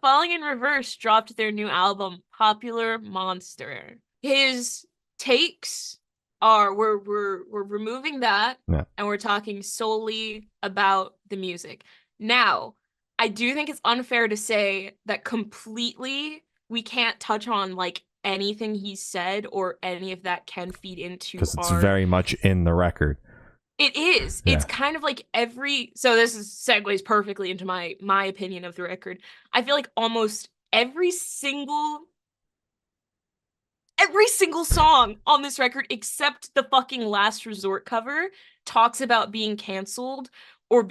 Falling in Reverse dropped their new album, Popular Monster. His takes are we're removing that, Yeah. and we're talking solely about the music. Now, I do think it's unfair to say that completely we can't touch on like anything he said, or any of that can feed into Because it's our. very much in the record. It is. Yeah. It's kind of like so this segues perfectly into my opinion of the record. I feel like almost every single song on this record, except the fucking Last Resort cover, talks about being canceled, or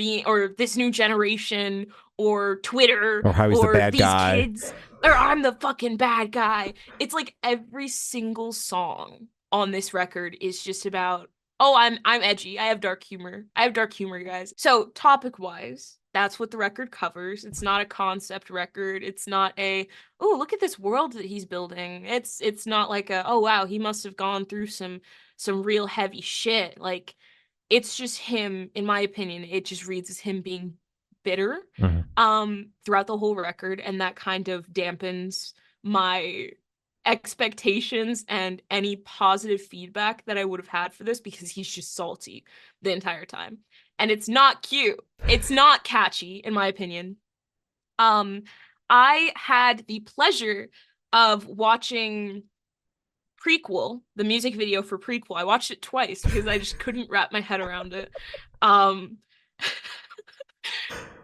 this new generation, or Twitter, Or how he's the or bad these guy. kids, or I'm the fucking bad guy. It's like every single song on this record is just about, oh, I'm edgy. I have dark humor. I have dark humor, guys. So topic wise, that's what the record covers. It's not a concept record. It's not a, oh, look at this world that he's building. It's not like a, oh wow, he must have gone through some real heavy shit. Like, it's just him, in my opinion, it just reads as him being bitter throughout the whole record, and that kind of dampens my expectations and any positive feedback that I would have had for this, because he's just salty the entire time. And it's not cute. It's not catchy, in my opinion. Um, I had the pleasure of watching Prequel, the music video for Prequel. I watched it twice because I just couldn't wrap my head around it. Um,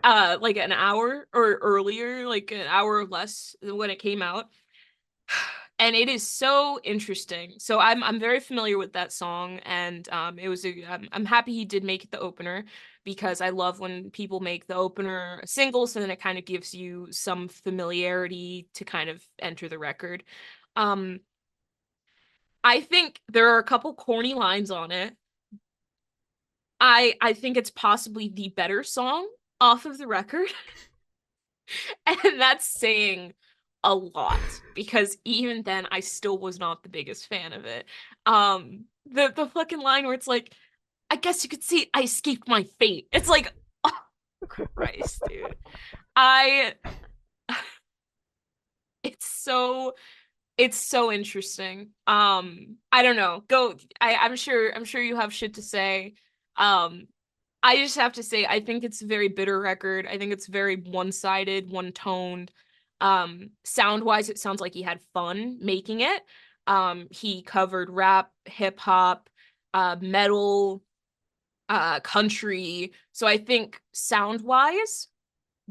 like an hour or earlier, like an hour or less when it came out. And it is so interesting. So I'm very familiar with that song, and I'm happy he did make it the opener, because I love when people make the opener a single, so then it kind of gives you some familiarity to kind of enter the record. Um, I think there are a couple corny lines on it. I think it's possibly the better song off of the record. And that's saying a lot, because even then I still was not the biggest fan of it. The fucking line where it's like, I guess you could see I escaped my fate. It's like, oh Christ, dude. I it's so it's so interesting. I don't know. I'm sure you have shit to say. Um, I just have to say, I think it's a very bitter record. I think it's very one-sided, one-toned. Sound-wise, it sounds like he had fun making it. He covered rap, hip hop, metal, country. So I think sound-wise,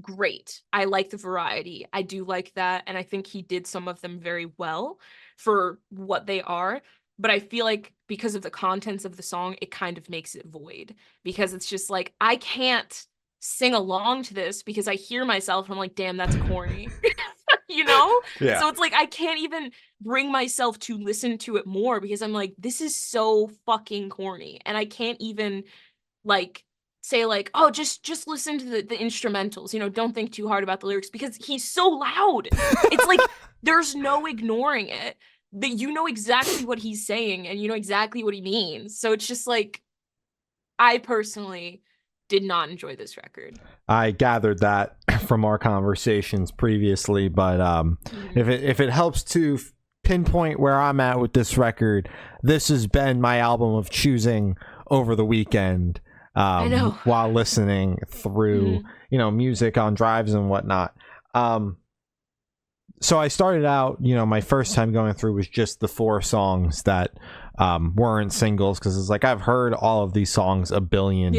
great. I like the variety. I do like that. And I think he did some of them very well for what they are. But I feel like because of the contents of the song, it kind of makes it void, because it's just like, I can't sing along to this because I hear myself and I'm like, damn, that's corny. You know? Yeah. So it's like, I can't even bring myself to listen to it more, because I'm like, this is so fucking corny. And I can't even like say like, oh, just listen to the instrumentals, don't think too hard about the lyrics, because he's so loud. It's like there's no ignoring it. That you know exactly what he's saying, and you know exactly what he means. So it's just like, I personally did not enjoy this record. I gathered that from our conversations previously, but if it helps to pinpoint where I'm at with this record, this has been my album of choosing over the weekend. I know. While listening through, music on drives and whatnot. So I started out, my first time going through was just the 4 songs that weren't singles, because it's like I've heard all of these songs a billion,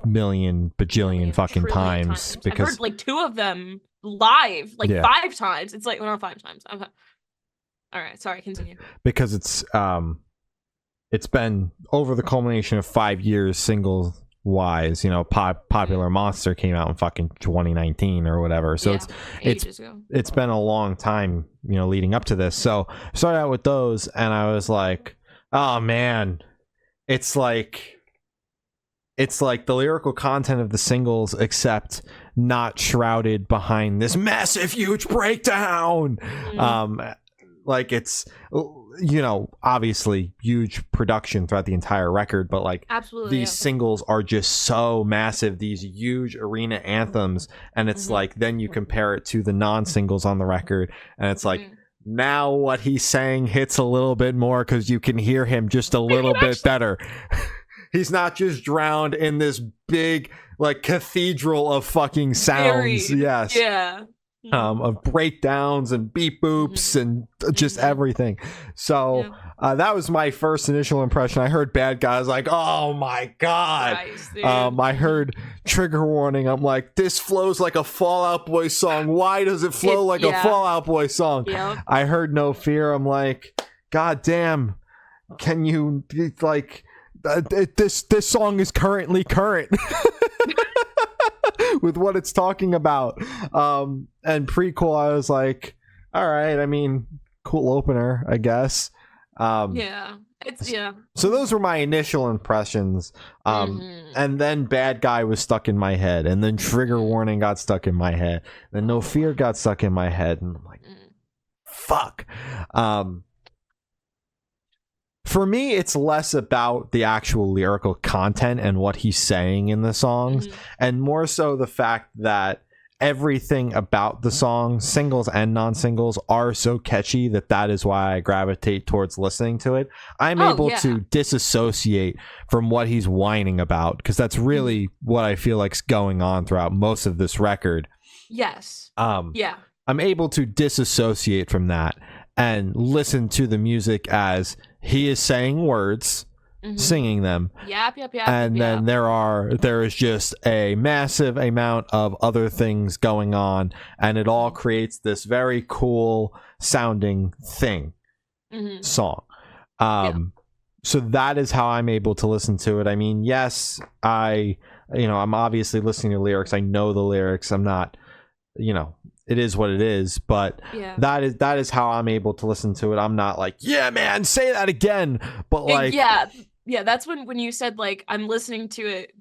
million, bajillion fucking times. Because I've heard like 2 of them live, like 5 times. It's like, well, not 5 times. All right, sorry, continue. Because it's been over the culmination of 5 years single wise. Popular Monster came out in fucking 2019 or whatever, so it's been a long time, leading up to this. So I started out with those, and I was like, oh man, it's like the lyrical content of the singles, except not shrouded behind this massive huge breakdown. Like, it's obviously huge production throughout the entire record, but like absolutely these singles are just so massive, these huge arena anthems, and it's like then you compare it to the non-singles on the record, and it's like now what he's saying hits a little bit more because you can hear him just a little bit better. He's not just drowned in this big like cathedral of fucking sounds. Yes. Yeah. Of breakdowns and beep boops and just everything. So that was my first initial impression. I heard Bad Guys like, oh my god. Christ, I heard Trigger Warning. I'm like, this flows like a Fall Out Boy song. Why does it flow like a Fall Out Boy song? Yep. I heard No Fear. I'm like, god damn, can you like this song is currently current. With what it's talking about. And Prequel, I was like, all right, I mean, cool opener, I guess. So those were my initial impressions. And then Bad Guy was stuck in my head, and then Trigger Warning got stuck in my head, then No Fear got stuck in my head, and I'm like, fuck. For me, it's less about the actual lyrical content and what he's saying in the songs, and more so the fact that everything about the songs, singles and non-singles, are so catchy that is why I gravitate towards listening to it. I'm able to disassociate from what he's whining about, because that's really what I feel like's going on throughout most of this record. Yes. I'm able to disassociate from that and listen to the music as he is saying words, singing them. Yep. And then there is just a massive amount of other things going on, and it all creates this very cool sounding song. So that is how I'm able to listen to it. I mean, yes, I'm obviously listening to lyrics. I know the lyrics. I'm not, it is what it is, but that is how I'm able to listen to it. I'm not like, yeah, man, say that again, but like, that's when you said like I'm listening to it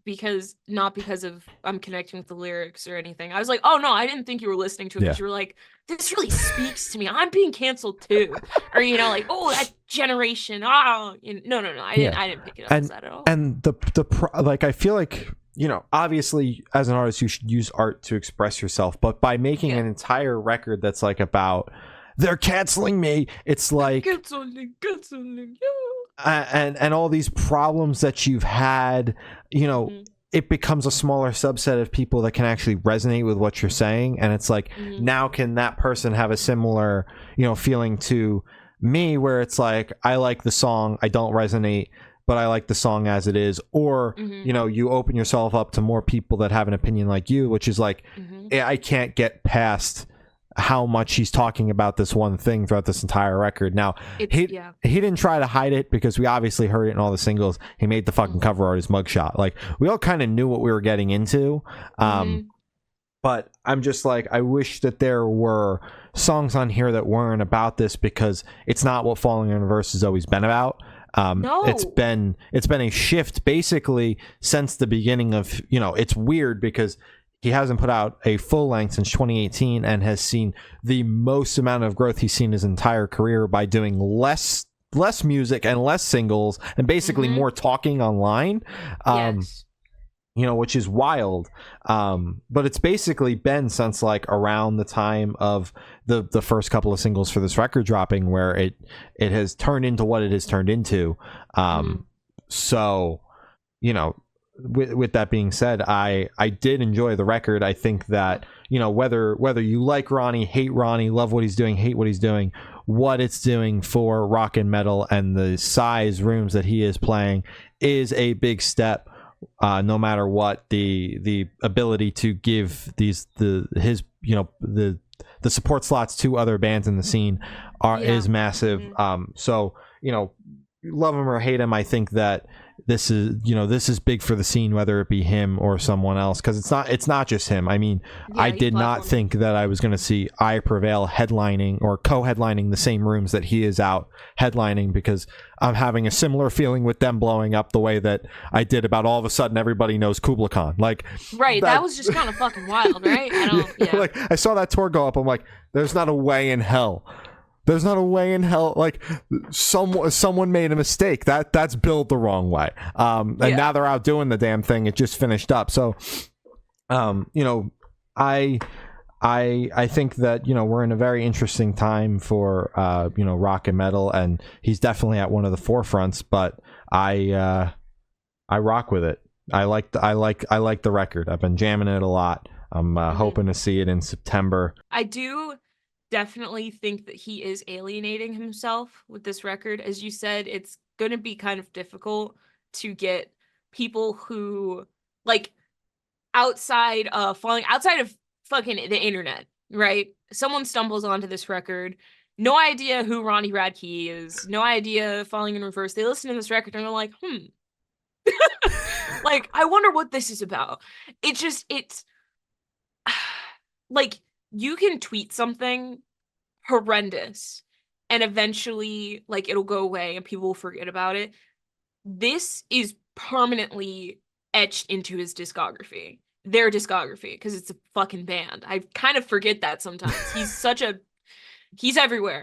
not because of I'm connecting with the lyrics or anything. I was like, oh no, I didn't think you were listening to it because you were like, this really speaks to me. I'm being canceled too, or like, oh, that generation. No, I didn't pick it up as that at all. And like I feel like, obviously as an artist you should use art to express yourself, but by making an entire record that's like about they're canceling me, it's like canceling and all these problems that you've had, it becomes a smaller subset of people that can actually resonate with what you're saying, and it's like now can that person have a similar feeling to me, where it's like I like the song, I don't resonate, but I like the song as it is, or you open yourself up to more people that have an opinion like you, which is like I can't get past how much he's talking about this one thing throughout this entire record. Now he didn't try to hide it, because we obviously heard it in all the singles. He made the fucking cover art his mugshot. Like we all kind of knew what we were getting into, but I'm just like, I wish that there were songs on here that weren't about this, because it's not what Falling in Reverse has always been about. No. It's been a shift basically since the beginning of, it's weird because he hasn't put out a full length since 2018 and has seen the most amount of growth he's seen his entire career by doing less music and less singles and basically more talking online. Which is wild. But it's basically been since like around the time of the first couple of singles for this record dropping, where it has turned into what it has turned into. So, with that being said, I did enjoy the record. I think that, whether you like Ronnie, hate Ronnie, love what he's doing, hate what he's doing, what it's doing for rock and metal and the size rooms that he is playing is a big step. No matter what, the ability to give the support slots to other bands in the scene is massive. So love him or hate him, I think that this is big for the scene, whether it be him or someone else, because it's not just him. I mean, I did not think that I was going to see I Prevail headlining or co-headlining the same rooms that he is out headlining, because I'm having a similar feeling with them blowing up the way that I did about all of a sudden everybody knows Kubla Khan. Like, right, that was just kind of fucking wild, right? Like I saw that tour go up, I'm like, there's not a way in hell There's not a way in hell. Like someone made a mistake. That's billed the wrong way. And now they're out doing the damn thing. It just finished up. So, you know, I think that, you know, we're in a very interesting time for you know, rock and metal, and he's definitely at one of the forefronts. But I rock with it. I like the record. I've been jamming it a lot. I'm hoping to see it in September. I do definitely think that he is alienating himself with this record. As you said, it's going to be kind of difficult to get people who, like, outside of fucking the internet, right? Someone stumbles onto this record, no idea who Ronnie Radke is, no idea Falling in Reverse. They listen to this record and they're like, like, I wonder what this is about. It's like, you can tweet something horrendous and eventually, like, it'll go away and people will forget about it. This is permanently etched into his discography, their discography, because it's a fucking band. I kind of forget that sometimes. He's everywhere.